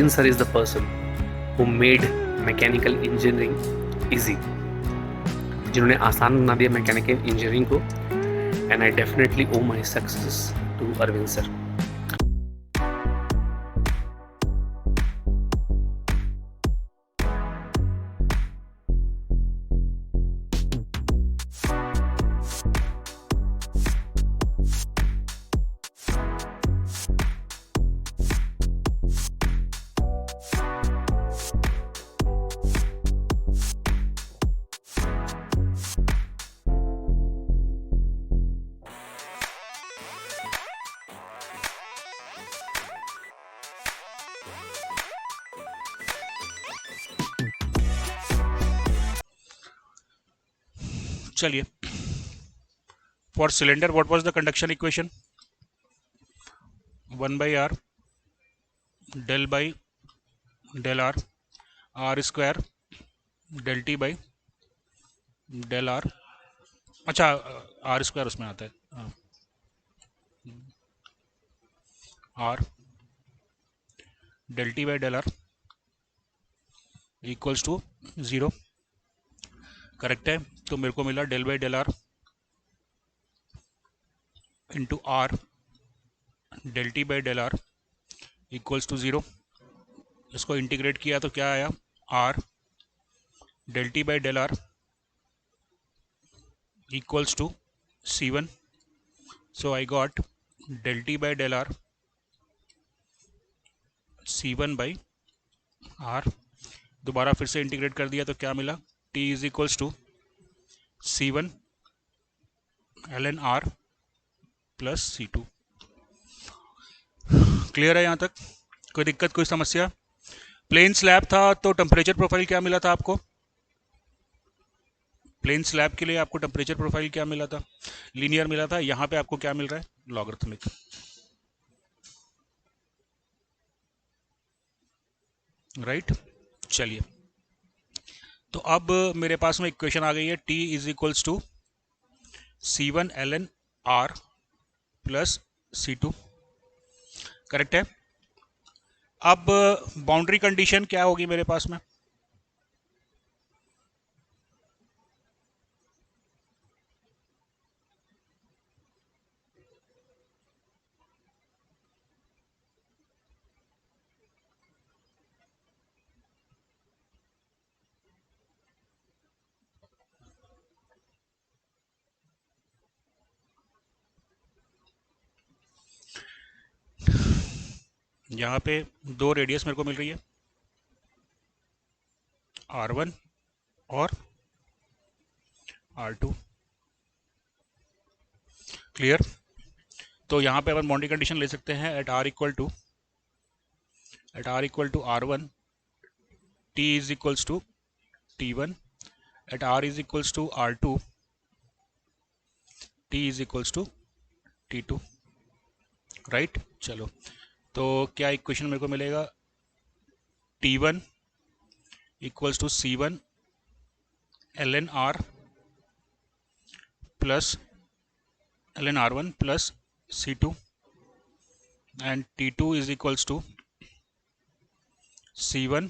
Arvind sir is the person who made mechanical engineering easy, जिन्होंने आसान बना दिया मैकेनिकल इंजीनियरिंग को, and I definitely owe my success to Arvind sir. चलिए, for cylinder what was the conduction equation? 1/r del by del r, r square del T by del r. अच्छा, r square उसमें आता है, r del T by del r equals to 0. Correct है. तो मेरे को मिला del by del r into r del T by del r equals to 0. इसको इंटीग्रेट किया तो क्या आया? R del T by del R equals to C1. So I got del T by del R C1 by R. दोबारा फिर से integrate कर दिया तो क्या मिला? T is equals to C1 ln R plus C2. Clear है यहाँ तक? कोई दिक्कत, कोई समस्या? प्लेन स्लैब था तो टेम्परेचर प्रोफाइल क्या मिला था आपको? प्लेन स्लैब के लिए आपको टेम्परेचर प्रोफाइल क्या मिला था? लीनियर मिला था. यहाँ पे आपको क्या मिल रहा है? लॉगरिथमिक. राइट. चलिए, तो अब मेरे पास में इक्वेशन आ गई है. T is equals to C1 ln R plus C2. Correct है. अब बाउंड्री कंडीशन क्या होगी मेरे पास में? यहाँ पे दो रेडियस मेरे को मिल रही है, R1 और R2. क्लियर. तो यहाँ पे अपन बाउंड्री कंडीशन ले सकते हैं. At R equal to R1 T is equals to T1. At R is equals to R2 T is equals to T2. Right. चलो, तो क्या इक्वेशन मेरे को मिलेगा? T1 equals to C1 ln R plus ln R1 plus C2 and T2 is equals to C1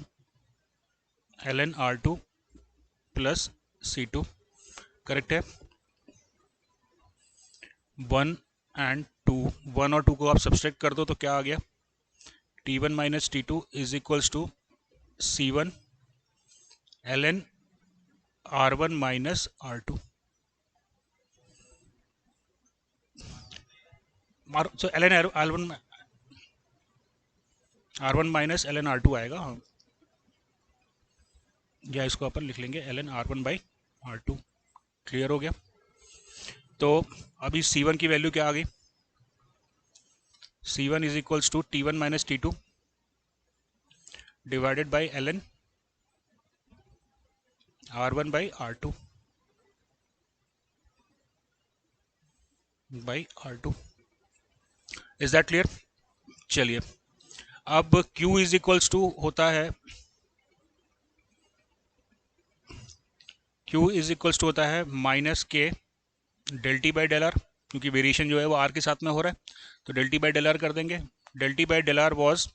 ln R2 plus C2. Correct है. 1 and 2, 1 और 2 को आप सब्सट्रैक्ट कर दो तो क्या आ गया? T1 minus T2 is equals to C1 ln R1 minus R2. तो ln R1 minus ln R2 आएगा. हाँ, या इसको अपन लिख लेंगे ln R1 by R2. Clear हो गया. तो अभी C1 की वैल्यू क्या आ गई? C1 is equals to T1 minus T2 divided by ln R1 by R2 by R2. Is that clear? चलिए, अब Q इज इक्वल्स टू होता है, Q इज इक्वल्स टू होता है minus k del T by del R, क्योंकि variation जो है वो आर के साथ में हो रहा है, तो del T by del R कर देंगे. Del T by del R was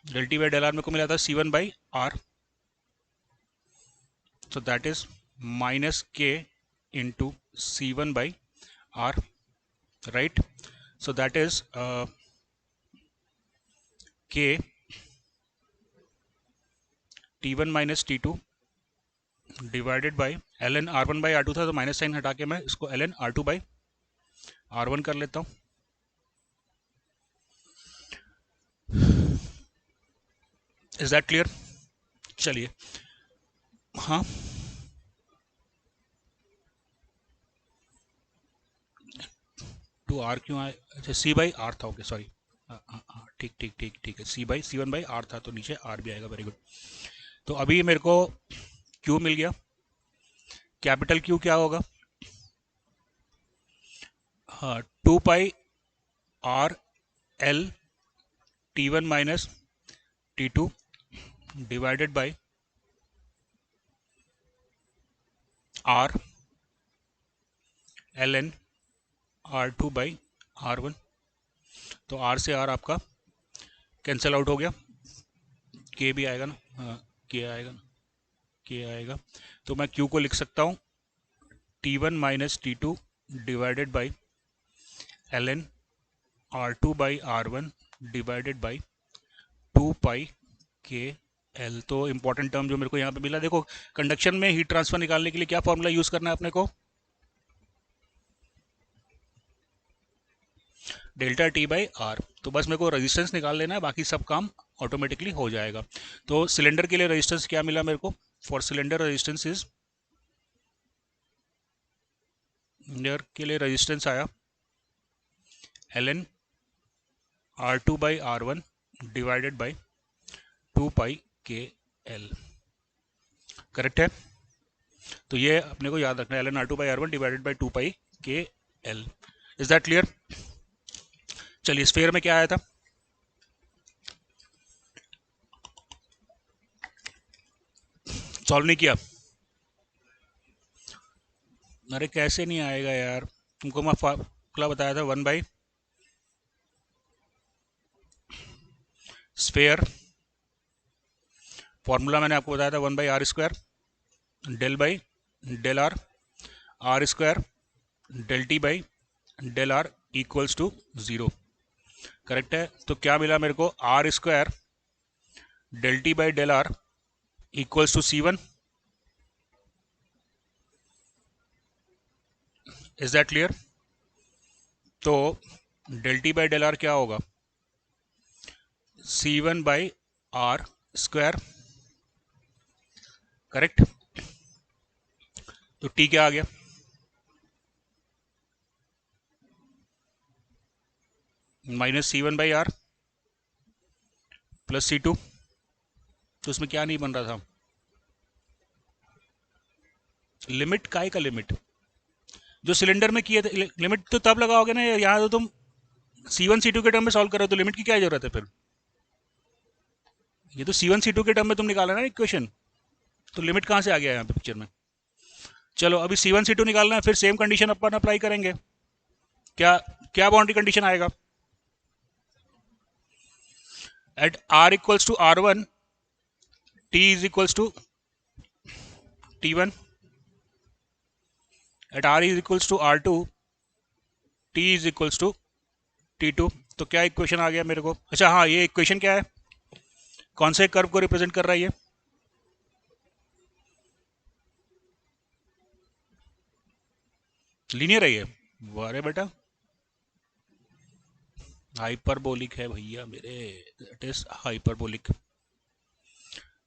del T by del R मेरे को मिला था C1 by R, so that is minus k into C1 by R, right? So that is k T1 minus T2 divided by ln R1 by R2 था, तो minus sign हटा के मैं इसको ln R2 बाई R1 कर लेता हूँ. Is that clear? चलिए, हाँ, टू आर क्यों आए? अच्छा, सी बाई आर था, ओके सॉरी, ठीक ठीक ठीक ठीक है, C1 बाई आर था, तो नीचे आर भी आएगा, वेरी गुड. तो अभी मेरे को क्यू मिल गया. कैपिटल क्यू क्या होगा? हाँ, 2 pi r l T1 minus T2 divided by r ln R2 by R1. तो R से R आपका कैंसिल आउट हो गया, K भी आएगा ना, हाँ K आएगा ना, K आएगा. तो मैं Q को लिख सकता हूँ T1 minus T2 divided by ln R2 by R1 divided by 2 पाई के एल. तो इंपॉर्टेंट टर्म जो मेरे को यहाँ पे मिला, देखो कंडक्शन में हीट ट्रांसफर निकालने के लिए क्या फॉर्मूला यूज करना है अपने को? Delta T by R. तो बस मेरे को रेजिस्टेंस निकाल लेना है, बाकी सब काम ऑटोमेटिकली हो जाएगा. तो सिलेंडर के लिए रेजिस्टेंस क्या मिला मेरे को? For cylinder resistance is, cylinder के लिए रेजिस्टेंस आया ln R2 by R1 divided by 2 पाई के एल. करेक्ट है? तो ये अपने को याद रखना है, ln R2 by R1 divided by 2 पाई के एल. Is that clear? चलिए, स्फीयर में क्या आया था? सॉल्व नहीं किया? अरे कैसे नहीं आएगा यार, तुमको मैं फॉर्मूला बताया था 1 बाई स्फीयर. फॉर्मूला मैंने आपको बताया था 1 by are square del by del r square del T by del r equals to 0. Correct है? तो क्या मिला मेरे को? R square del T by del r equals to C1. Is that clear? तो del T by del are क्या होगा? C1 by are square. Correct? तो टी क्या आ गया? Minus C1 by r plus C2. तो उसमें क्या नहीं बन रहा था? लिमिट काय का लिमिट? जो सिलेंडर में किए थे लिमिट तो तब लगाओगे ना, यहाँ तो तुम C1 C2 के टर्म में सॉल्व कर रहे हो, तो लिमिट की क्या जरूरत है फिर? ये तो C1 C2 के टर्म में तुम निकाला ना इक्वेशन, तो लिमिट कहाँ से आ गया यहाँ पे पिक्चर में? चलो, अभी C1 C2 निकालना है, फिर सेम कंडीशन अपन अप्लाई करेंगे. क्या क्या बाउंड्री कंडीशन आएगा? At R equals to R1 T is equals to T1. At R is equals to R2 T is equals to T2. तो क्या इक्वेशन आ गया मेरे को? अच्छा हाँ, ये इक्वेशन क्या है? कौन से कर्व को रिप्रेजेंट कर रहा है ये? लीनियर है ये? अरे बेटा, हाइपरबोलिक है भैया मेरे. That is hyperbolic.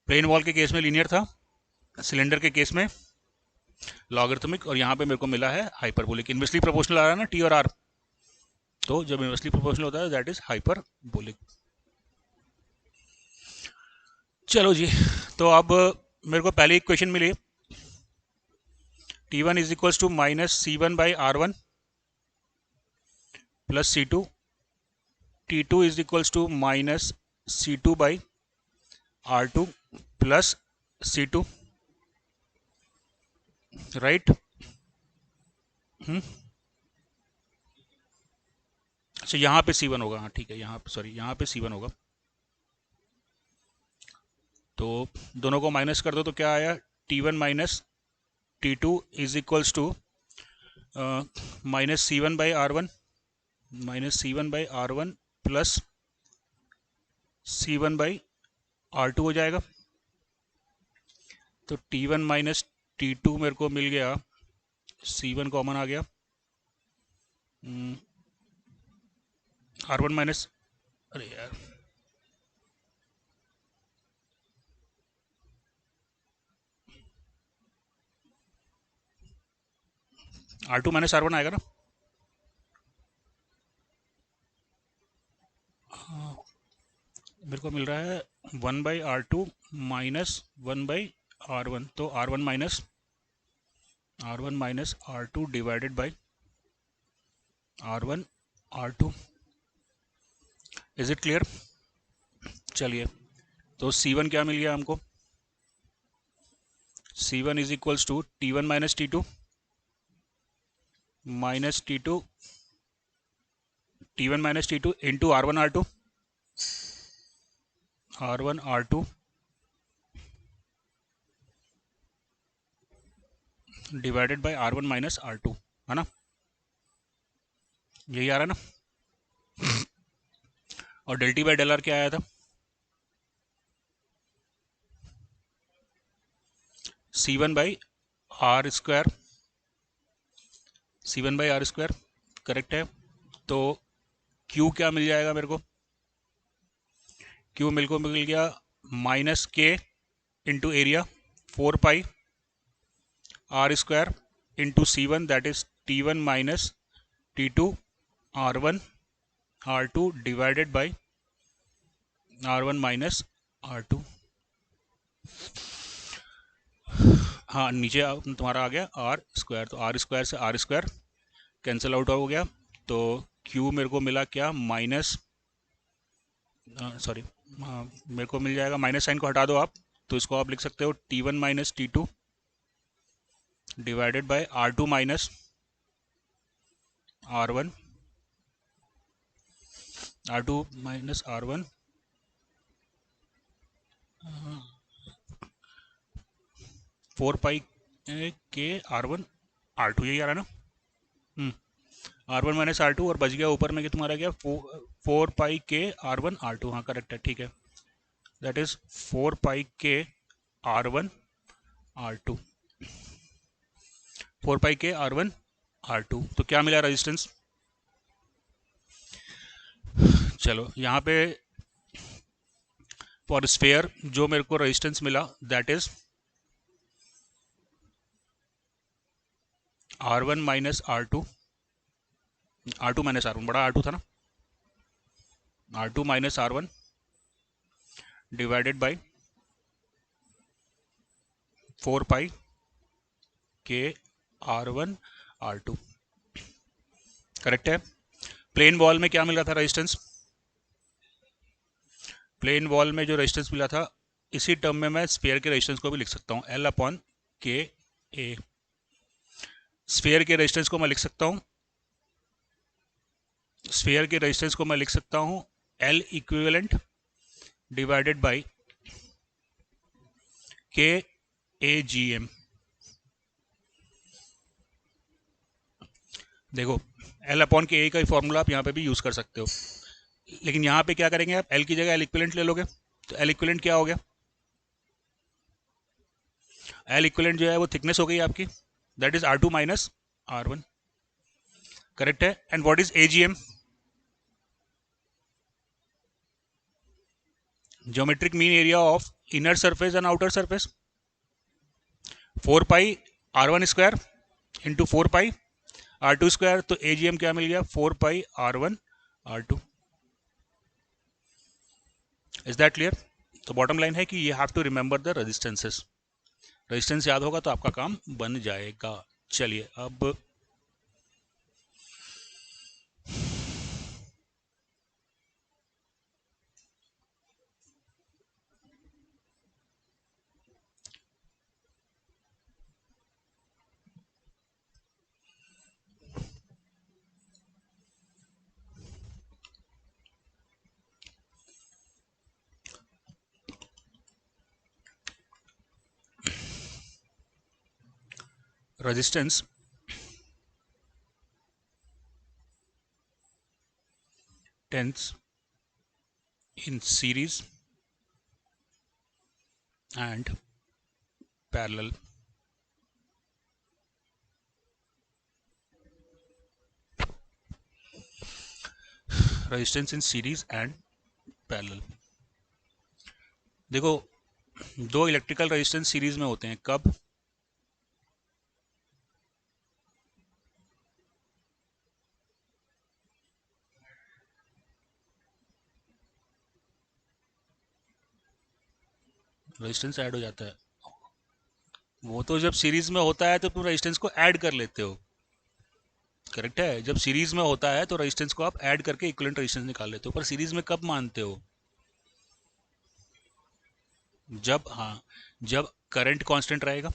Plane wall के केस में लीनियर था, सिलेंडर के केस में लॉगरिथमिक, और यहाँ पे मेरे को मिला है हाइपरबोलिक. इनवर्सली प्रोपोर्शनल आ रहा है ना टी और आर, तो जब इनवर्सली प्रोपोर्शनल होता है दैट इज हाइपरबोलिक. चलो जी, तो अब मेरे को पहली इक्वेशन मिली, T1 is equals to minus C1 by R1 plus C2. T2 is equals to minus C2 by R2 plus C2. Right? अच्छा, यहाँ पे C1 होगा, हाँ ठीक है, यहाँ पे सॉरी, यहाँ पे C1 होगा. तो दोनों को माइनस कर दो तो क्या आया, T1 minus T2 is equals to minus C1 by R1 plus C1 by R2 हो जाएगा। तो T1 माइनस T2 मेरे को मिल गया, C1 कॉमन आ गया, R1 माइनस, अरे यार R2 माइनस R1 आएगा ना। मेरे को मिल रहा है 1/R2 माइनस 1/R1, तो R1 minus R2 divided by R1 R2। Is it clear? चलिए, तो C1 क्या मिल गया हमको, C1 is equals to T1 minus T2 minus T2 T1 minus T2 into R1 R2 divided by R1 minus R2, है ना, यही आ रहा है ना। और del T by del are क्या आया था, C1 by are square, C1 by are square, correct है। तो Q क्या मिल जाएगा मेरे को, Q मेरे को मिल गया minus k into area 4 pi R square into C1 that is T1 minus T2 R1 R2 divided by R1 minus R2। हाँ, नीचे तुम्हारा आ गया आर स्क्वायर, तो आर स्क्वायर से आर स्क्वायर कैंसिल आउट हो गया। तो Q मेरे को मिला क्या, माइनस, सॉरी, मेरे को मिल जाएगा, माइनस साइन को हटा दो आप, तो इसको आप लिख सकते हो T1 minus T2 divided by R2 minus R1, R2 minus R1, 4 पाई के R1 R2, यही आ रहा है ना। R1 माइनस R2 और बच गया ऊपर में कि तुम्हारा क्या, 4 पाई के R1 R2, हाँ करेक्ट है, ठीक है, दैट इज 4 पाई के R1 R2, 4 पाई के R1 R2। तो क्या मिला रेजिस्टेंस, चलो यहाँ पे फॉर स्फेयर जो मेरे को रेजिस्टेंस मिला that is R1 minus R2, R2 minus R1, बड़ा R2 था ना, R2 minus R1 divided by 4 पाई के R1 R2, करेक्ट है। प्लेन वॉल में क्या मिल रहा था रेजिस्टेंस, प्लेन वॉल में जो रेजिस्टेंस मिला था, इसी टर्म में मैं स्फीयर के रेजिस्टेंस को भी लिख सकता हूँ, L अपॉन के ए। स्फीयर के रेजिस्टेंस को मैं लिख सकता हूँ, स्फीयर के रेजिस्टेंस को मैं लिख सकता हूँ L इक्विवेलेंट डिवाइडेड बाई के ए जी एम। देखो, L अपॉन के ए का फॉर्मूला आप यहाँ पे भी यूज कर सकते हो, लेकिन यहाँ पे क्या करेंगे आप, L की जगह L इक्विवेलेंट ले लोगे, तो L इक्विवेलेंट क्या हो गया, L इक्विवेलेंट जो है वो थिकनेस हो गई आपकी, that is R2 minus R1, correct है। And what is AGM, geometric mean area of inner surface and outer surface, 4 pi R1 square into 4 pi R2 square, तो AGM क्या मिल गया, 4 pi R1 R2। Is that clear? तो bottom line है कि you have to remember the resistances, resistance याद होगा तो आपका काम बन जाएगा। चलिए अब resistance tends in series and parallel. Resistance in series and parallel. देखो, दो इलेक्ट्रिकल रेजिस्टेंस सीरीज में होते हैं कब? रेजिस्टेंस ऐड हो जाता है, वो तो जब सीरीज में होता है तो तुम रेजिस्टेंस को ऐड कर लेते हो, करेक्ट है। जब सीरीज में होता है तो रेजिस्टेंस को आप ऐड करके इक्विवेलेंट रेजिस्टेंस निकाल लेते हो, पर सीरीज में कब मानते हो? जब, हाँ, जब करंट कांस्टेंट रहेगा।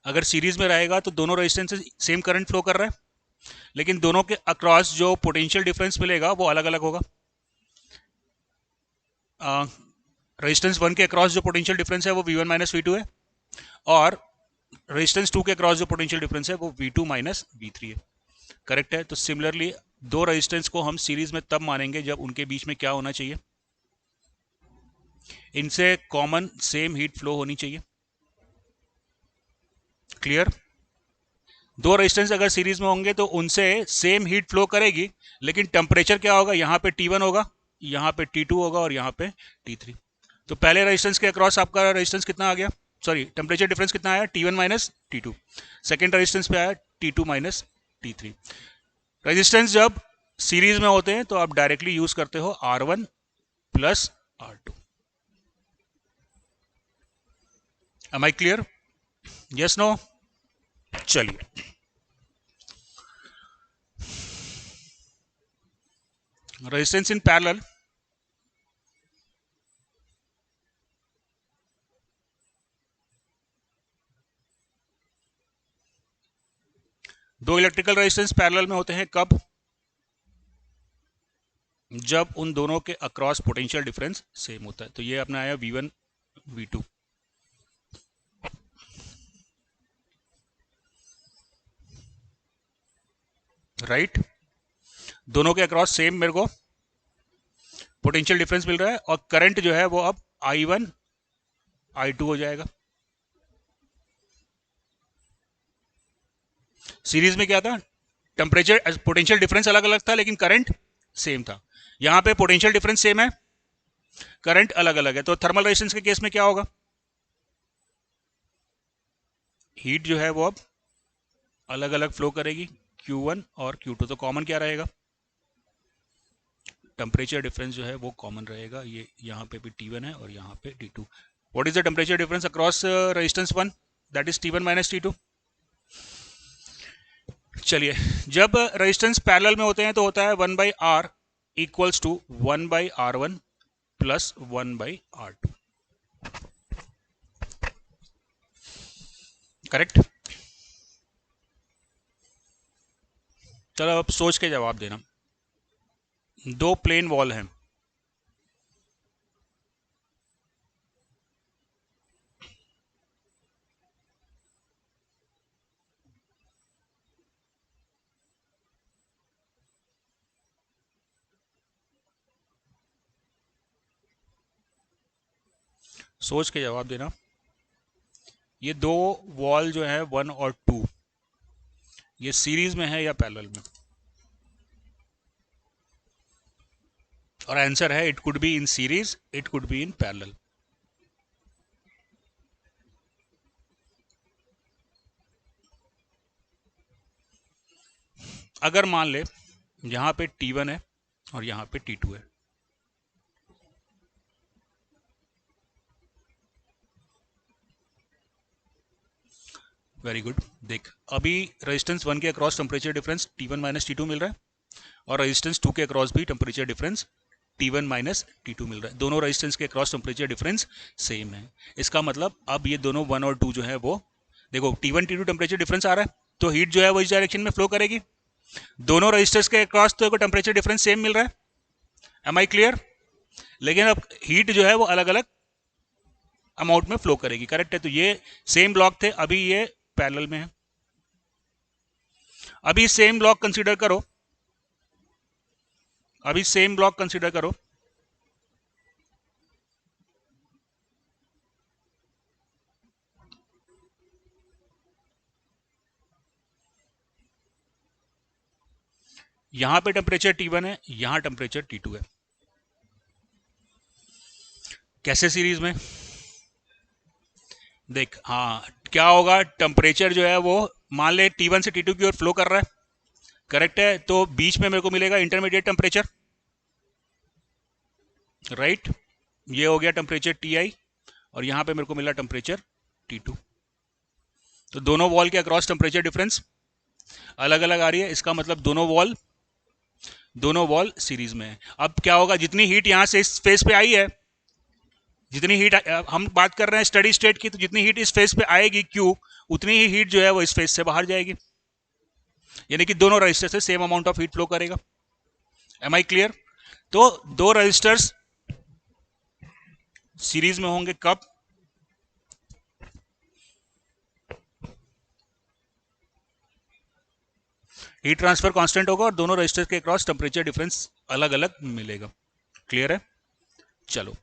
अगर सीरीज में रहेगा तो दोनों रेजिस्टेंस से सेम करंट फ्लो कर रहा है, लेकिन दोनों के अक्रॉस जो पोटेंशियल डिफरेंस मिलेगा वो अलग अलग होगा। रेजिस्टेंस 1 के अक्रॉस जो पोटेंशियल डिफरेंस है वो V1 माइनस V2 है, और रेजिस्टेंस 2 के अक्रॉस जो पोटेंशियल डिफरेंस है वो V2 माइनस V3 है, करेक्ट है। तो सिमिलरली दो रेजिस्टेंस को हम सीरीज में तब मानेंगे जब उनके बीच में क्या होना चाहिए? इनसे कॉमन सेम हीट फ्लो होनी चाहिए। क्लियर? दो रेजिस्टेंस अगर सीरीज में होंगे तो उनसे सेम हीट फ्लो करेगी, लेकिन टेम्परेचर क्या होगा? यहाँ पे T1 होगा, यहाँ पे T2 होगा और यहाँ पे T3। तो पहले रेजिस्टेंस के अक्रॉस आपका रेजिस्टेंस कितना आ गया, सॉरी टेम्परेचर डिफरेंस कितना आया? T1 minus T2। Second resistance पे आया T2 माइनस T3। रेजिस्टेंस जब सीरीज में होते हैं तो आप डायरेक्टली यूज करते हो R1 plus R2। Am I clear? Yes no? चलिए, रेजिस्टेंस इन पैरेलल, दो इलेक्ट्रिकल रेजिस्टेंस पैरेलल में होते हैं कब? जब उन दोनों के अक्रॉस पोटेंशियल डिफरेंस सेम होता है। तो ये अपना आया V1 V2, राइट। दोनों के अक्रॉस सेम मेरे को पोटेंशियल डिफरेंस मिल रहा है, और करंट जो है वो अब I1 I2 हो जाएगा। सीरीज में क्या था? टेम्परेचर पोटेंशियल डिफरेंस अलग अलग था लेकिन करंट सेम था। यहां पे पोटेंशियल डिफरेंस सेम है, करंट अलग अलग है। तो थर्मल रेजिस्टेंस के केस में क्या होगा? हीट जो है वो अब अलग अलग फ्लो करेगी, Q1 और Q2। तो कॉमन क्या रहेगा? टेम्परेचर डिफरेंस जो है वो कॉमन रहेगा। ये यहाँ पे भी T1 है और यहाँ पे T2। What is the temperature difference across resistance 1? That is T1 minus T2। चलिए, जब रेजिस्टेंस पैरेलल में होते हैं तो होता है 1/R equals to 1/R1 plus 1/R2, correct. चलो अब सोच के जवाब देना। दो प्लेन वॉल हैं, सोच के जवाब देना। ये दो वॉल जो है 1 और 2, ये सीरीज में है या पैरेलल में? और आंसर है it could be in series, it could be in parallel. अगर मान ले यहां पे T1 है और यहां पे T2 है, वेरी गुड। देख, अभी रेजिस्टेंस 1 के across temperature difference T1 minus T2 मिल रहा है, और रेजिस्टेंस 2 के अक्रॉस भी temperature difference T1 minus T2 मिल रहा है। दोनों रेजिस्टेंस के अक्रॉस टेम्परेचर डिफरेंस सेम है। इसका मतलब अब ये दोनों 1 और 2 जो है वो, देखो T1 T2 टेम्परेचर डिफरेंस आ रहा है तो हीट जो है वो इस डायरेक्शन में फ्लो करेगी। दोनों रजिस्टर्स के अक्रॉस तो टेम्परेचर डिफरेंस सेम मिल रहा है, एम आई क्लियर? लेकिन अब हीट जो है वो अलग अलग अमाउंट में फ्लो करेगी, करेक्ट है। तो ये सेम ब्लॉक थे, अभी ये पैरेलल में है। अभी सेम ब्लॉक कंसीडर करो, अभी सेम ब्लॉक कंसीडर करो। यहां पे टेम्परेचर T1 है, यहां टेम्परेचर T2 है। कैसे सीरीज में? देख, हाँ, क्या होगा, टेम्परेचर जो है वो मान ले T1 से T2 की ओर फ्लो कर रहा है, करेक्ट है, तो बीच में मेरे को मिलेगा इंटरमीडिएट टेम्परेचर, राइट। ये हो गया टेम्परेचर Ti और यहां पे मेरे को मिला टेम्परेचर T2। तो दोनों वॉल के अक्रॉस टेम्परेचर डिफरेंस अलग अलग आ रही है, इसका मतलब दोनों वॉल सीरीज में है। अब क्या होगा, जितनी हीट यहां से इस फेस पे आई है, जितनी हीट हम बात कर रहे हैं स्टडी स्टेट की, तो जितनी हीट इस फेस पे आएगी Q, उतनी ही हीट जो है वो इस फेस से बाहर जाएगी, यानी कि दोनों रजिस्टर से same amount of heat flow करेगा। Am I clear? तो दो रजिस्टर्स सीरीज में होंगे कब? हीट ट्रांसफर कांस्टेंट होगा और दोनों रजिस्टर के क्रॉस टेम्परेचर डिफरेंस अलग अलग मिलेगा। क्लियर है? चलो,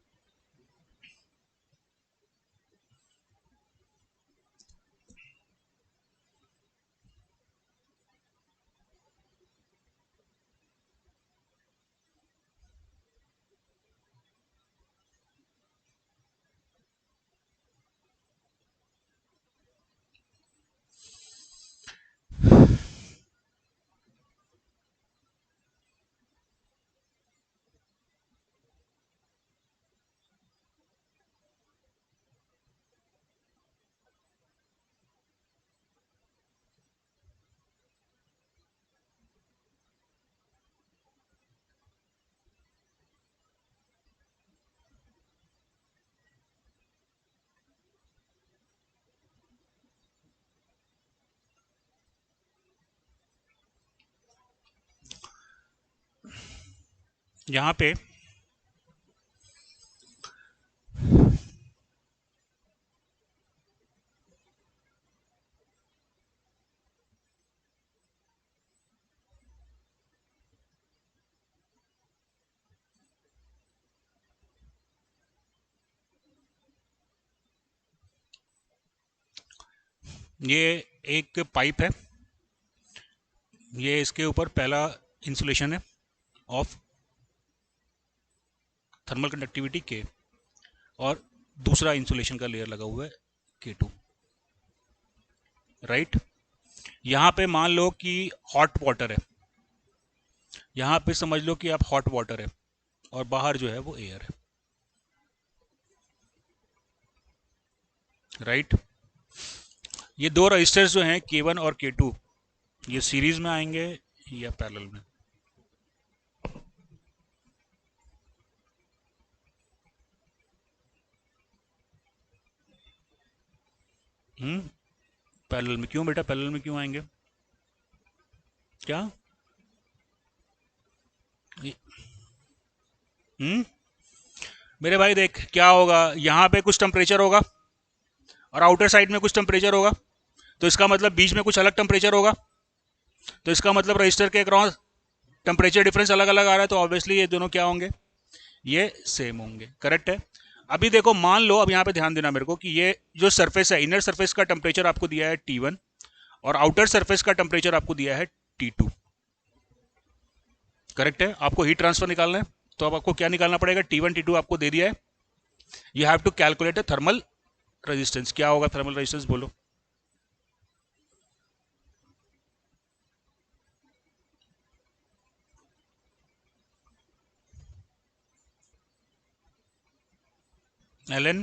यहां पे ये एक पाइप है, ये इसके ऊपर पहला इंसुलेशन है ऑफ थर्मल कंडक्टिविटी K और दूसरा इंसुलेशन का लेयर लगा हुआ है K2, राइट। यहां पे मान लो कि हॉट वाटर है, यहां पे समझ लो कि आप हॉट वाटर है और बाहर जो है वो एयर है, राइट। ये दो रजिस्टर्स जो हैं K1 और K2, ये सीरीज में आएंगे या पैरेलल में? पैरेलल में। क्यों बेटा पैरेलल में क्यों आएंगे? क्या? मेरे भाई देख, क्या होगा, यहां पे कुछ टेम्परेचर होगा और आउटर साइड में कुछ टेम्परेचर होगा, तो इसका मतलब बीच में कुछ अलग टेम्परेचर होगा, तो इसका मतलब रजिस्टर के अक्रॉस टेम्परेचर डिफरेंस अलग अलग आ रहा है, तो ऑब्वियसली ये दोनों क्या होंगे, ये सेम होंगे, करेक्ट है। अभी देखो, मान लो, अब यहां पे ध्यान देना मेरे को कि ये जो सरफेस है, इनर सरफेस का टेम्परेचर आपको दिया है T1 और आउटर सरफेस का टेम्परेचर आपको दिया है T2, करेक्ट है। आपको हीट ट्रांसफर निकालना है, तो अब आपको क्या निकालना पड़ेगा, T1 T2 आपको दे दिया है, you have to calculate a thermal resistance. क्या होगा थर्मल रेजिस्टेंस, बोलो? Ln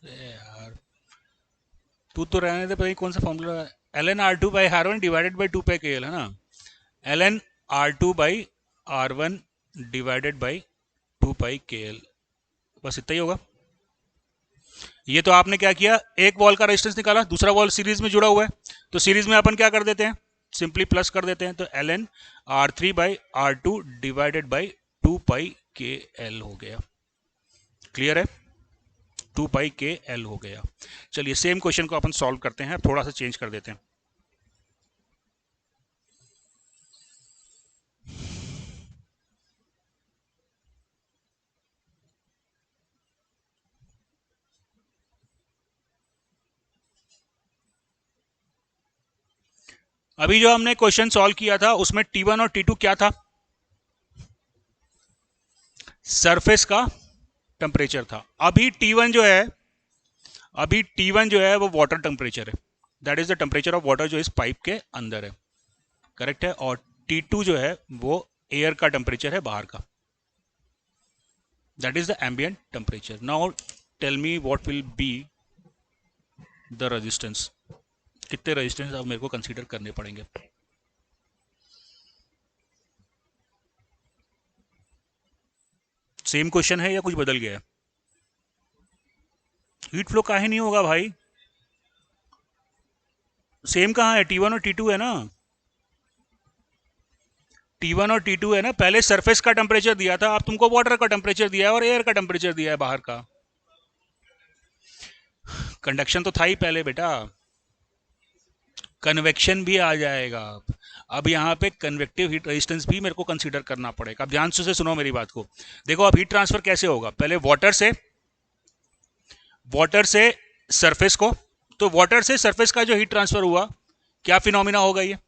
यार तू तो रहने दे, पता नहीं कौन सा फॉर्मूला है। ln R2/R1 divided by 2πKL है ना, ln R2/R1 divided by 2πKL, बस इतना ही होगा। ये तो आपने क्या किया, एक वॉल का रेजिस्टेंस निकाला, दूसरा वॉल सीरीज में जुड़ा हुआ है, तो सीरीज में अपन क्या कर देते हैं, सिंपली प्लस कर देते हैं, तो ln R3 by R2 divided by 2 पाई के एल हो गया। क्लियर है? 2 पाई के एल हो गया। चलिए सेम क्वेश्चन को अपन सॉल्व करते हैं, थोड़ा सा चेंज कर देते हैं। अभी जो हमने क्वेश्चन सॉल्व किया था उसमें T1 और T2 क्या था? सरफेस का टेम्परेचर था। अभी T1 जो है वो वाटर टेम्परेचर है, that is the temperature of water जो इस पाइप के अंदर है, करेक्ट है। और T2 जो है वो एयर का टेम्परेचर है बाहर का, that is the ambient temperature. Now tell me what will be the resistance. कितने रेजिस्टेंस अब मेरे को कंसीडर करने पड़ेंगे? सेम क्वेश्चन है या कुछ बदल गया है? हीट फ्लो काहे नहीं होगा भाई? सेम कहाँ है? T1 और T2 है ना, T1 और T2 है ना। पहले सरफेस का टेम्परेचर दिया था, अब तुमको वाटर का टेम्परेचर दिया है और एयर का टेम्परेचर दिया है बाहर का। कंडक्शन तो था ही पहले बेटा, कन्वेक्शन भी आ जाएगा। अब यहाँ पे कन्वेक्टिव हीट रेजिस्टेंस भी मेरे को कंसीडर करना पड़ेगा। अब ध्यान से सुनो मेरी बात को। देखो अब हीट ट्रांसफर कैसे होगा, पहले वाटर से सरफेस को, तो वाटर से सरफेस का जो हीट ट्रांसफर हुआ, क्या फिनोमिना होगा ये?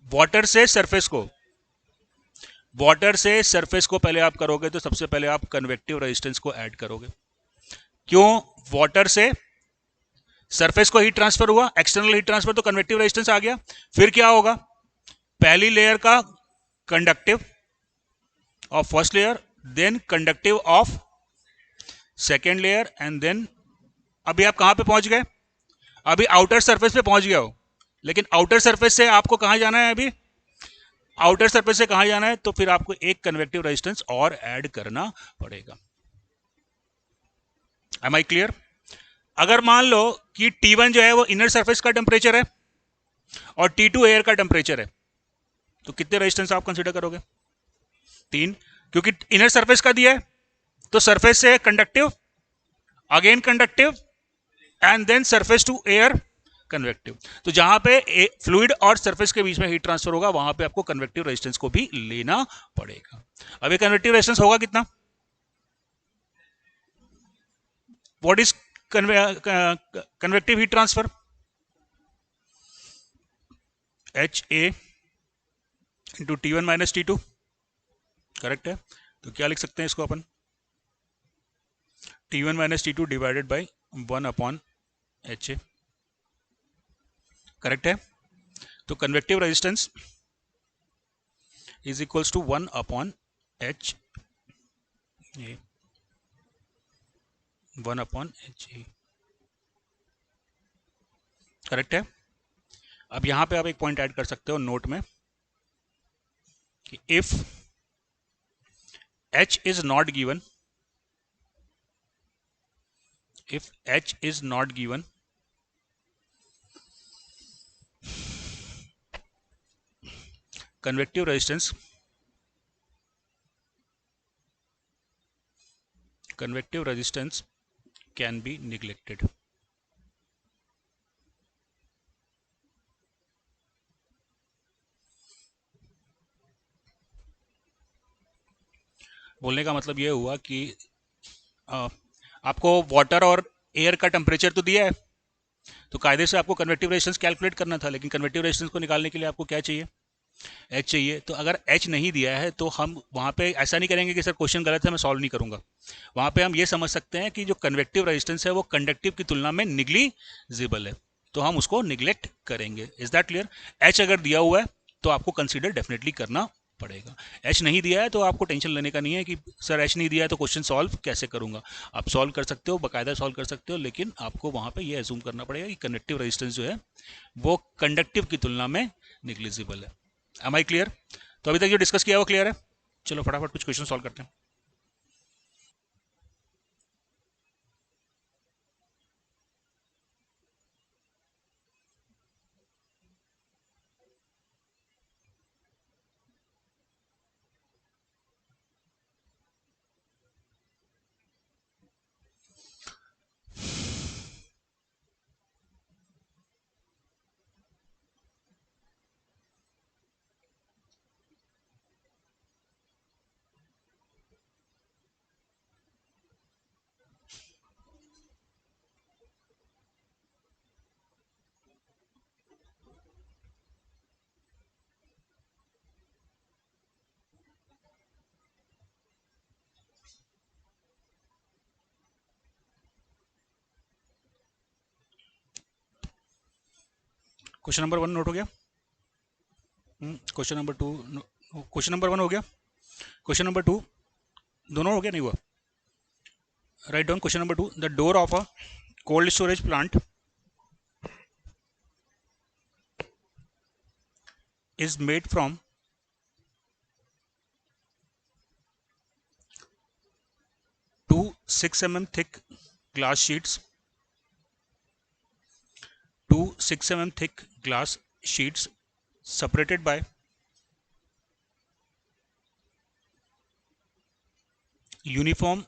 वाटर से सरफेस को पहले आप करोगे तो सबसे पहले आप कन्वेक्टिव रेजिस्टेंस को ऐड करोगे। क्यों? वाटर से सरफेस को हीट ट्रांसफर हुआ, एक्सटर्नल हीट ट्रांसफर, तो कन्वेक्टिव रेजिस्टेंस आ गया। फिर क्या होगा? पहली लेयर का conductive of first layer, then conductive of second layer, and then अभी आप कहां पे पहुंच गए? अभी आउटर सरफेस पे पहुंच गया हो, लेकिन आउटर सरफेस से आपको कहां जाना है? अभी आउटर सरफेस से कहां जाना है? तो फिर आपको एक कन्वेक्टिव रेजिस्टेंस और ऐड करना पड़ेगा। Am I clear? अगर मान लो कि T1 जो है वो इनर सरफेस का टेम्परेचर है और T2 एयर का टेम्परेचर है, तो कितने रेजिस्टेंस आप कंसीडर करोगे? 3, क्योंकि इनर सरफेस का दिया है, तो सरफेस से conductive, again conductive, and then surface to air convective. तो जहां पे फ्लूइड और सरफेस के बीच में हीट ट्रांसफर होगा वहां पे आपको कन्वेक्टिव रेजिस्टेंस को भी लेना पड़ेगा। अब ये कन्वेक्टिव रेजिस्टेंस होगा कितना? What is convective heat transfer? H A into T1 minus T2, correct है। तो क्या लिख सकते हैं इसको अपन? T1 minus T2 divided by 1 upon h A, correct है। तो convective resistance is equals to 1 upon h A, 1 upon h A, correct है। अब यहां पे आप एक पॉइंट ऐड कर सकते हो नोट में कि if H is not given, if H is not given, convective resistance can be neglected. बोलने का मतलब यह हुआ कि आपको वाटर और एयर का टेम्परेचर तो दिया है, तो कायदे से आपको कन्वेक्टिव रेजिस्टेंस कैलकुलेट करना था, लेकिन कन्वेक्टिव रेजिस्टेंस को निकालने के लिए आपको क्या चाहिए? H चाहिए। तो अगर H नहीं दिया है तो हम वहाँ पे ऐसा नहीं करेंगे कि सर क्वेश्चन गलत है मैं सॉल्व नहीं करूँगा। वहाँ पे हम ये समझ सकते हैं कि जो कन्वेक्टिव रेजिस्टेंस है वो कंडक्टिव की तुलना में निग्लिजिबल है, तो हम उसको निग्लेक्ट करेंगे। Is that clear? H अगर दिया हुआ है तो आपको कंसिडर डेफिनेटली करना पड़ेगा। H नहीं दिया है तो आपको टेंशन लेने का नहीं है कि सर H नहीं दिया है तो क्वेश्चन सॉल्व कैसे करूंगा। आप सॉल्व कर सकते हो, बाकायदा सॉल्व कर सकते हो, लेकिन आपको वहाँ पे ये एज्यूम करना पड़ेगा कि कंडक्टिव रेजिस्टेंस जो है वो कंडक्टिव की तुलना में निग्लिजिबल है। Am I clear? तो अभी तक जो डिस्कस किया वो क्लियर है? चलो फटाफट कुछ क्वेश्चन सॉल्व करते हैं। क्वेश्चन नंबर 1 नोट हो गया? क्वेश्चन नंबर 2, क्वेश्चन नंबर 1 हो गया, क्वेश्चन नंबर 2 दोनों हो गया? नहीं हुआ? Write down question number 2, the door of a cold storage plant is made from 2 6 mm thick glass sheets, 2 6 mm thick glass sheets separated by uniform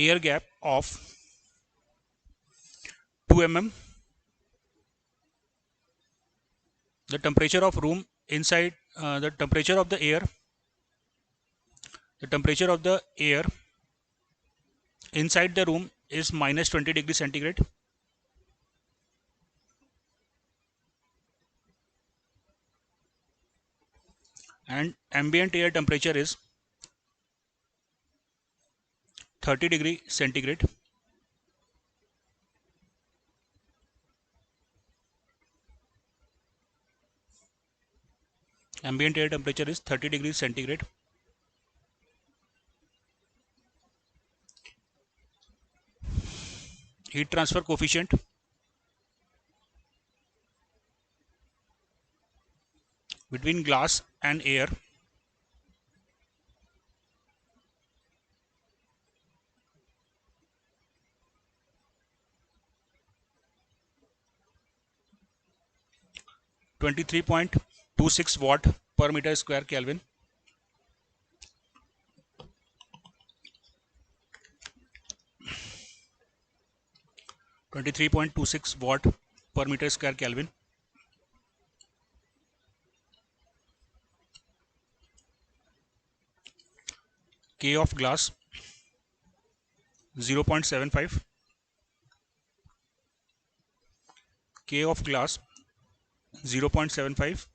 air gap of 2 mm. The temperature of room inside, the temperature of the air inside the room is minus 20 degrees centigrade, and ambient air temperature is 30 degree centigrade. Ambient air temperature is 30 degrees centigrade. Heat transfer coefficient between glass and air (23.26 watt per meter square Kelvin). 23.26 watt per meter square Kelvin. K of glass 0.75. K of glass 0.75.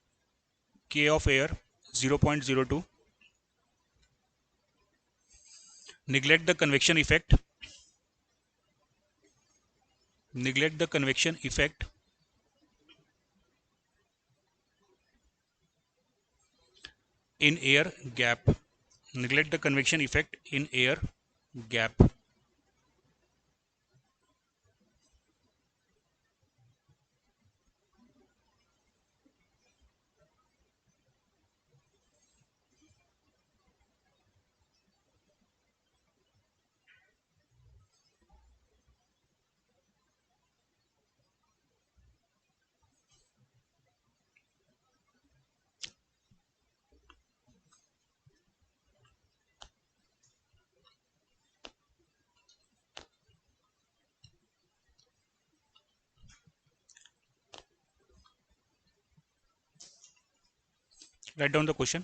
K of air 0.02. Neglect the convection effect. Neglect the convection effect in air gap. Neglect the convection effect in air gap. Write down the question.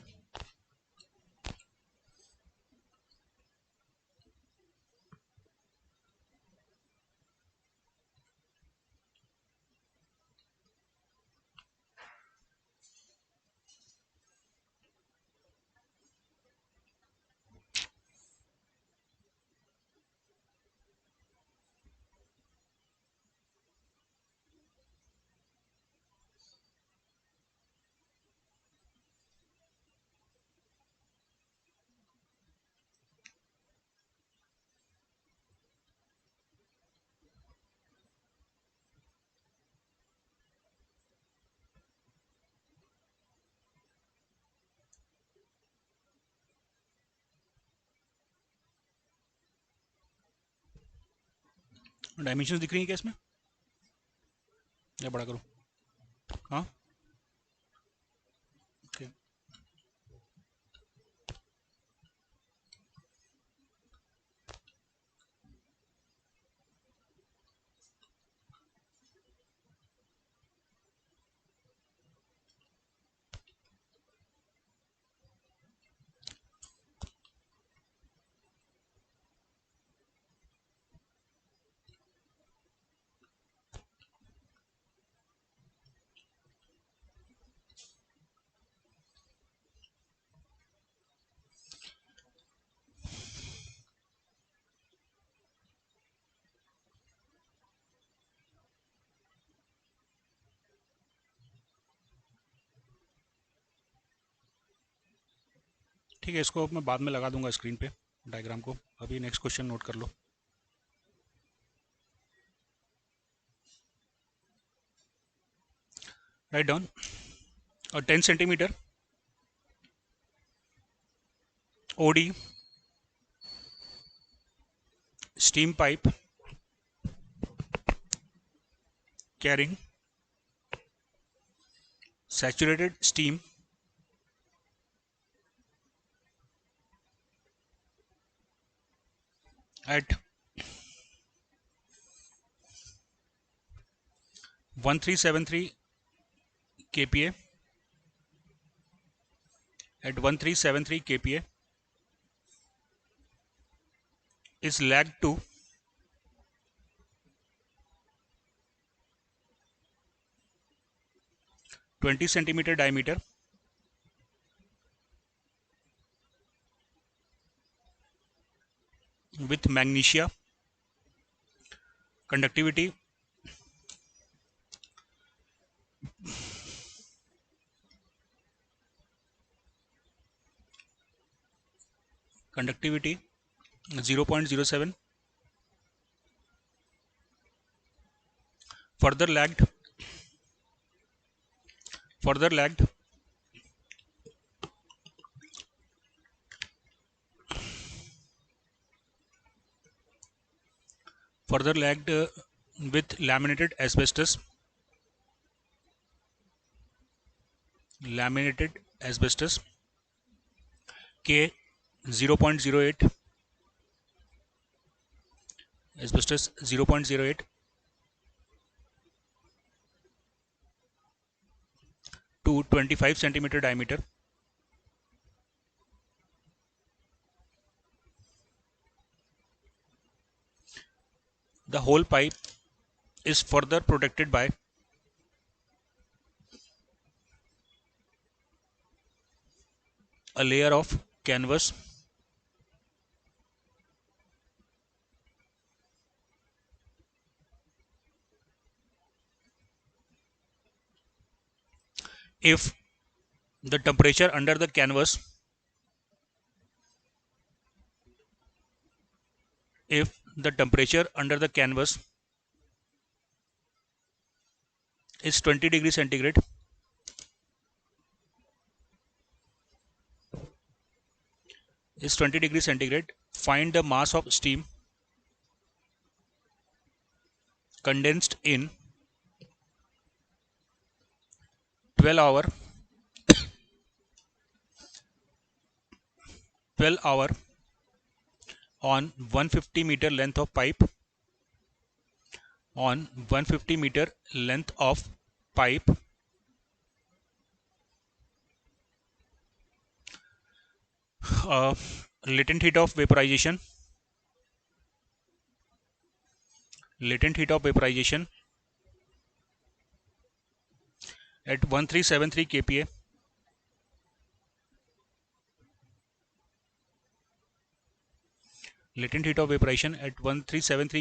Dimension दिख रही है क्या इसमें, या बड़ा करूँ? हाँ, okay. ठीक है, इसको मैं बाद में लगा दूंगा स्क्रीन पे डायग्राम को। अभी नेक्स्ट क्वेश्चन नोट कर लो। Write down 10 centimetre OD steam pipe carrying saturated steam at 1373 kPa is lagged to 20 centimeter diameter with magnesia conductivity conductivity 0.07, further lagged further lagged further lagged with laminated asbestos K 0.08, asbestos 0.08 to 25 centimeter diameter. The whole pipe is further protected by a layer of canvas if the temperature under the canvas if the temperature under the canvas is 20 degrees centigrade, find the mass of steam condensed in 12 hour on 150-meter length of pipe latent heat of vaporization at 1373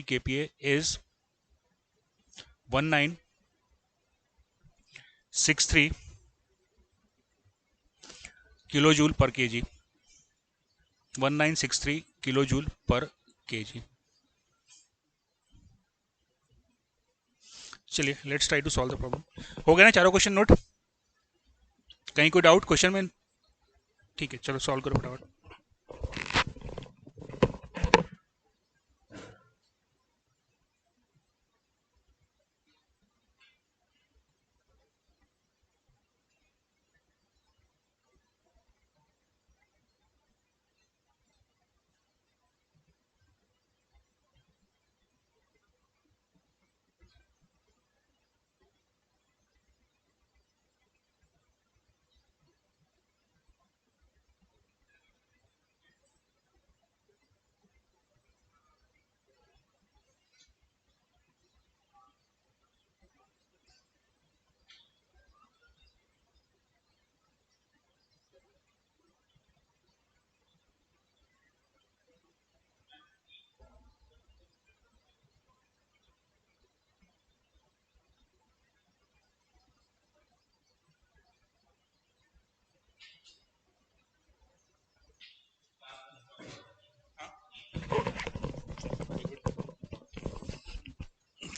kPa is 1963 kilojoule per kg. 1963 kilojoule per kg. चलिए let's try to solve the problem. हो गया ना चारों question note? कहीं कोई doubt question में? ठीक है, चलो सॉल्व करो फटाफट।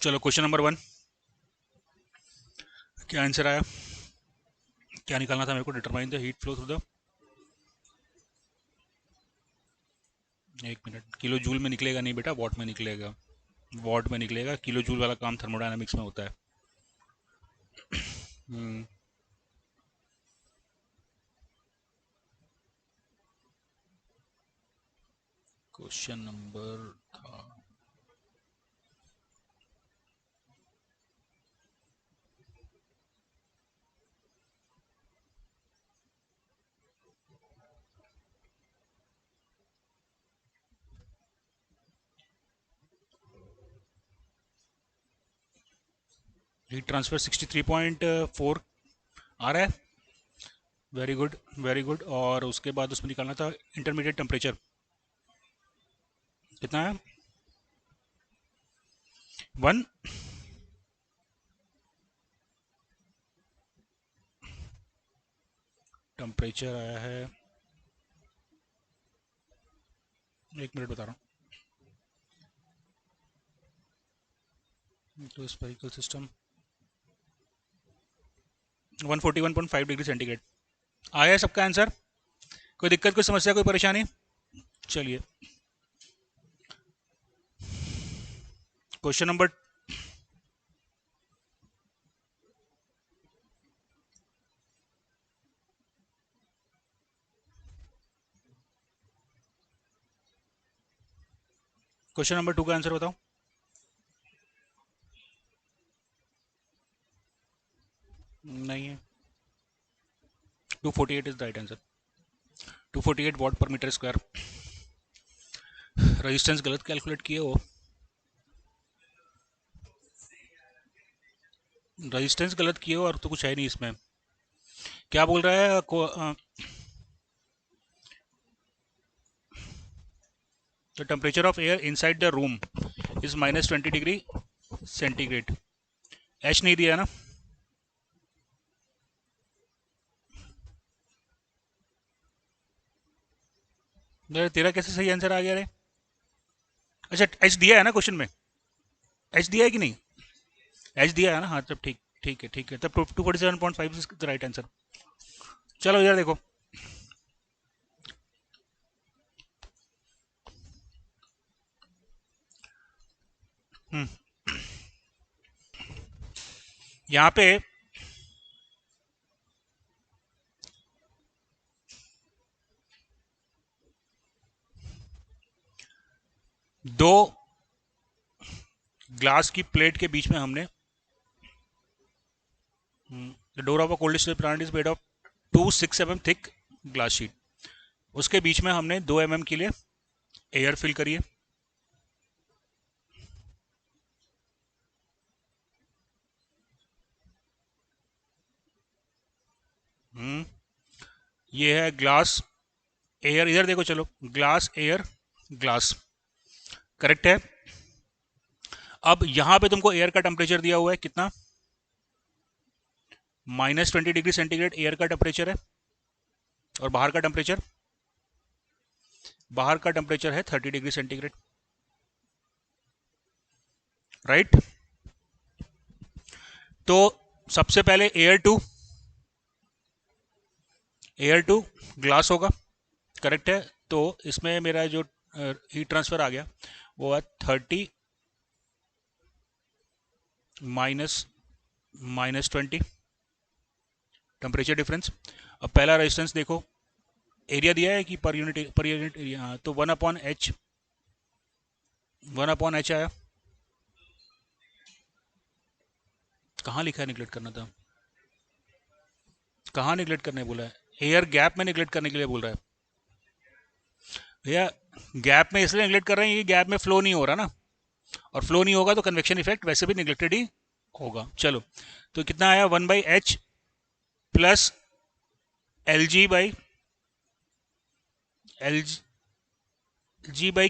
चलो क्वेश्चन नंबर 1, क्या आंसर आया, क्या निकालना था मेरे को? Determine the heat flow through the, एक मिनट, किलो जूल में निकलेगा नहीं बेटा, वॉट में निकलेगा, वॉट में निकलेगा। किलो जूल वाला काम थर्मोडायनामिक्स में होता है। क्वेश्चन नंबर था, हीट ट्रांसफर 63.4 आ रहा है। Very good, very good. और उसके बाद उसमें निकालना था इंटरमीडिएट टेम्परेचर, कितना है? 1। टेम्परेचर आया है, एक मिनट बता रहा हूँ। तो स्पेरिकल सिस्टम 141.5 डिग्री सेंटीग्रेड आया है सबका आंसर। कोई दिक्कत, कोई समस्या, कोई परेशानी? चलिए क्वेश्चन नंबर, क्वेश्चन नंबर 2 का आंसर बताओ। नहीं है, 248 is the right answer. 248 what पर मीटर स्क्वायर। रेजिस्टेंस गलत कैलकुलेट किए हो, रेजिस्टेंस गलत किए हो, और तो कुछ है नहीं इसमें। क्या बोल रहा है the temperature of air inside the room is -20 degree centigrade. H नहीं दिया ना? तेरा कैसे सही आंसर आ गया रे? अच्छा, एच दिया है ना क्वेश्चन में? एच दिया है कि नहीं? एच दिया है ना? हाँ, तब ठीक, ठीक है, ठीक है, तब 247.5 इज द राइट आंसर। चलो इधर देखो, यहाँ पे दो ग्लास की प्लेट के बीच में हमने, the door of a cold storage plant is made of 2 6 mm thick glass sheet. उसके बीच में हमने 2 mm के लिए एयर फिल करी है। ये है ग्लास एयर, इधर देखो, चलो, ग्लास एयर ग्लास, करेक्ट है। अब यहां पे तुमको एयर का टेम्परेचर दिया हुआ है कितना? -20 डिग्री सेंटीग्रेड एयर का टेम्परेचर है, और बाहर का टेम्परेचर, बाहर का टेम्परेचर है 30 डिग्री सेंटीग्रेड, राइट। तो सबसे पहले एयर टू ग्लास होगा, करेक्ट है। तो इसमें मेरा जो हीट ट्रांसफर आ गया वो है 30 -20 टेम्परेचर डिफरेंस। अब पहला रेजिस्टेंस देखो, एरिया दिया है कि पर यूनिट एरिया, तो 1/h, 1/h आया। कहाँ लिखा है निगलेक्ट करना था? कहाँ निगलेक्ट करने बोला है? एयर गैप में निगलेक्ट करने के लिए बोल रहा है भैया। गैप में इसलिए निगलेक्ट कर रहे हैं कि गैप में फ्लो नहीं हो रहा ना, और फ्लो नहीं होगा तो कन्वेक्शन इफेक्ट वैसे भी निगलेक्टेड ही होगा। चलो, तो कितना आया? 1/h plus L G by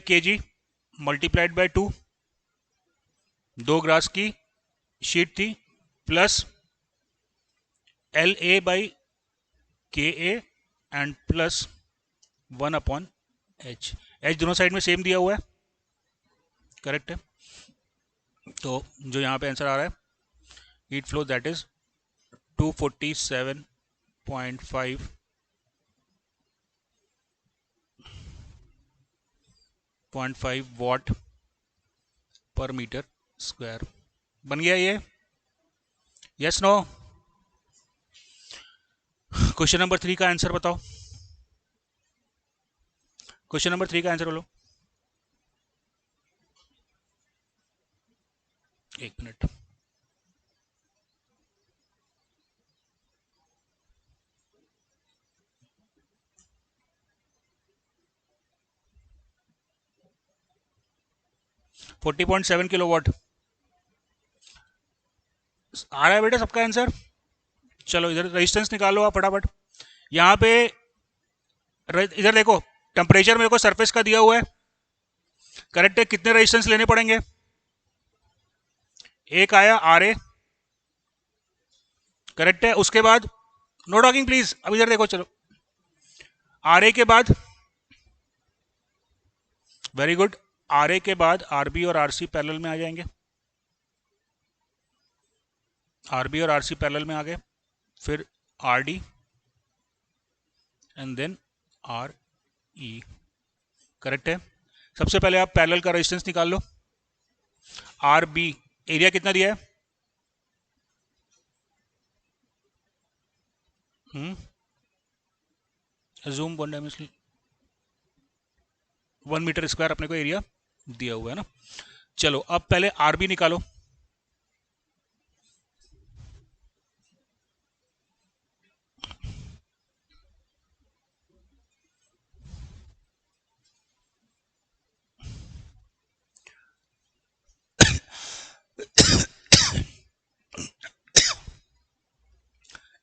के जी मल्टीप्लाइड बाई 2, 2 ग्लास की शीट थी, plus LA by KA and plus 1/h। H दोनों साइड में सेम दिया हुआ है, करेक्ट है। तो जो यहाँ पे आंसर आ रहा है हीट फ्लो दैट इज 247.5 वाट पर मीटर स्क्वायर बन गया ये। Yes no? क्वेश्चन नंबर 3 का आंसर बताओ। क्वेश्चन नंबर 3 का आंसर बोलो। एक मिनट। $40.7 किलोवाट आ रहा है बेटा सबका आंसर। चलो इधर रेजिस्टेंस निकालो आप फटाफट। यहाँ पे इधर देखो, टेम्परेचर मेरे को सरफेस का दिया हुआ है, करेक्ट है। कितने रेजिस्टेंस लेने पड़ेंगे? एक आया आर ए, करेक्ट है। उसके बाद नो टॉकिंग प्लीज, अब इधर देखो। चलो आर ए के बाद, वेरी गुड, आर ए के बाद आर बी और आर सी पैरेलल में आ जाएंगे। आर बी और आर सी पैरेलल में आ गए, फिर R D and then R E, correct है। सबसे पहले आप पैरेलल का रेजिस्टेंस निकाल लो। आर बी एरिया कितना दिया है? जूम 1 डायमेंशनल 1 मीटर स्क्वायर अपने को एरिया दिया हुआ है ना। चलो अब पहले आर बी निकालो।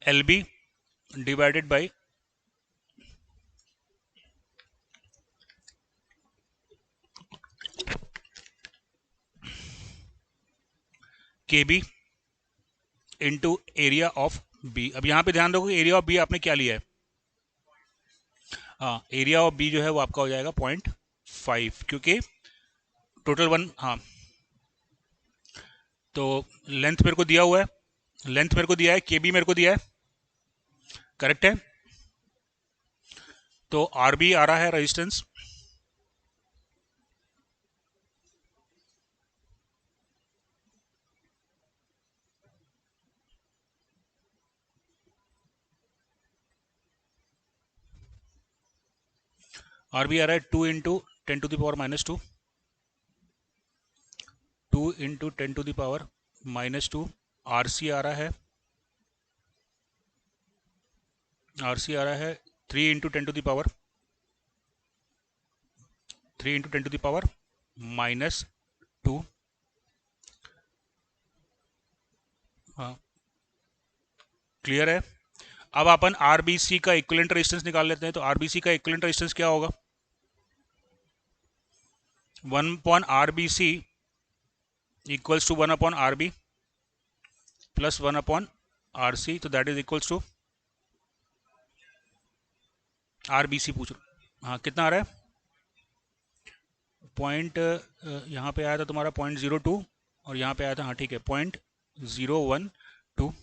L B divided by K B into area of B. अब यहां पे ध्यान रखो एरिया ऑफ बी आपने क्या लिया है। हाँ, एरिया ऑफ बी जो है वो आपका हो जाएगा 0.5, क्योंकि टोटल 1, हाँ। तो लेंथ मेरे को दिया हुआ है, लेंथ मेरे को दिया है, के बी मेरे को दिया है, करेक्ट है। तो आर बी आ रहा है रेजिस्टेंस, आर बी आ रहा है 2 इंटू 10⁻⁻², 2 इंटू 10⁻⁻²। आर सी आ रहा है, आर सी आ रहा है 3 इंटू 10⁻, 3 इंटू 10⁻²। हाँ, क्लियर है। अब अपन आरबीसी का इक्विवेलेंट रेजिस्टेंस निकाल लेते हैं। तो आरबीसी का इक्विवेलेंट रेजिस्टेंस क्या होगा? 1/RBC equals to 1/RB plus 1/RC, तो that is equals to RBC पूछ रहा। हाँ, कितना आ रहा है? पॉइंट यहाँ पे आया था तुम्हारा 0.02 और यहाँ पे आया था, हाँ ठीक है, 0.012,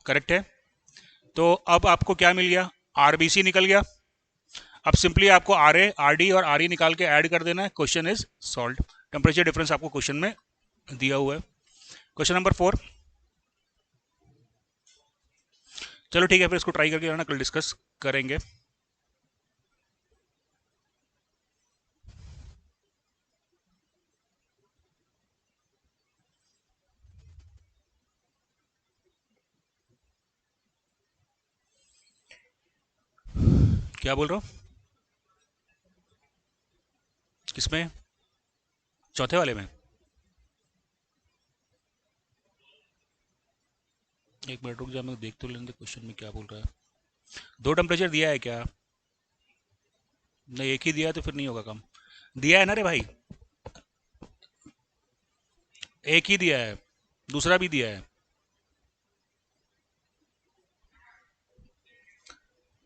करेक्ट है। तो अब आपको क्या मिल गया? आरबीसी निकल गया। अब सिंपली आपको आर ए, आर डी और आर ई निकाल के ऐड कर देना है। Question is solve. Temperature difference आपको क्वेश्चन में दिया हुआ है। Question number 4। चलो ठीक है, फिर इसको ट्राई करके आना, कल डिस्कस करेंगे। क्या बोल रहा हूँ? किसमें? चौथे वाले में? एक मिनट रुक जा, मैं देख तो लेंगे क्वेश्चन में क्या बोल रहा है। 2 टेम्परेचर दिया है क्या? नहीं, एक ही दिया है तो फिर नहीं होगा कम। दिया है ना रे भाई, एक ही दिया है, दूसरा भी दिया है।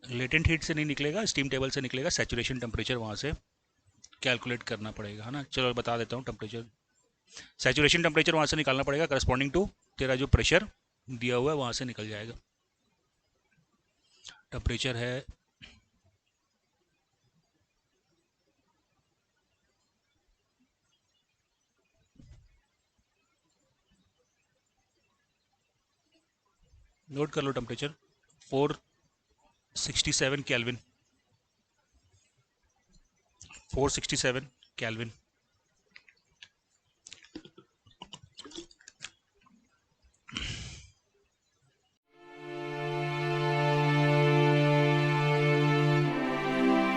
लेटेंट हीट से नहीं निकलेगा, स्टीम टेबल से निकलेगा। सैचुरेशन टेम्परेचर वहाँ से कैलकुलेट करना पड़ेगा, है ना। चलो बता देता हूँ टेम्परेचर। सैचुरेशन टेम्परेचर वहाँ से निकालना पड़ेगा, करस्पॉन्डिंग टू तेरा जो प्रेशर दिया हुआ है वहाँ से निकल जाएगा। टेम्परेचर है नोट कर लो, टेम्परेचर 467 केल्विन, 467 केल्विन।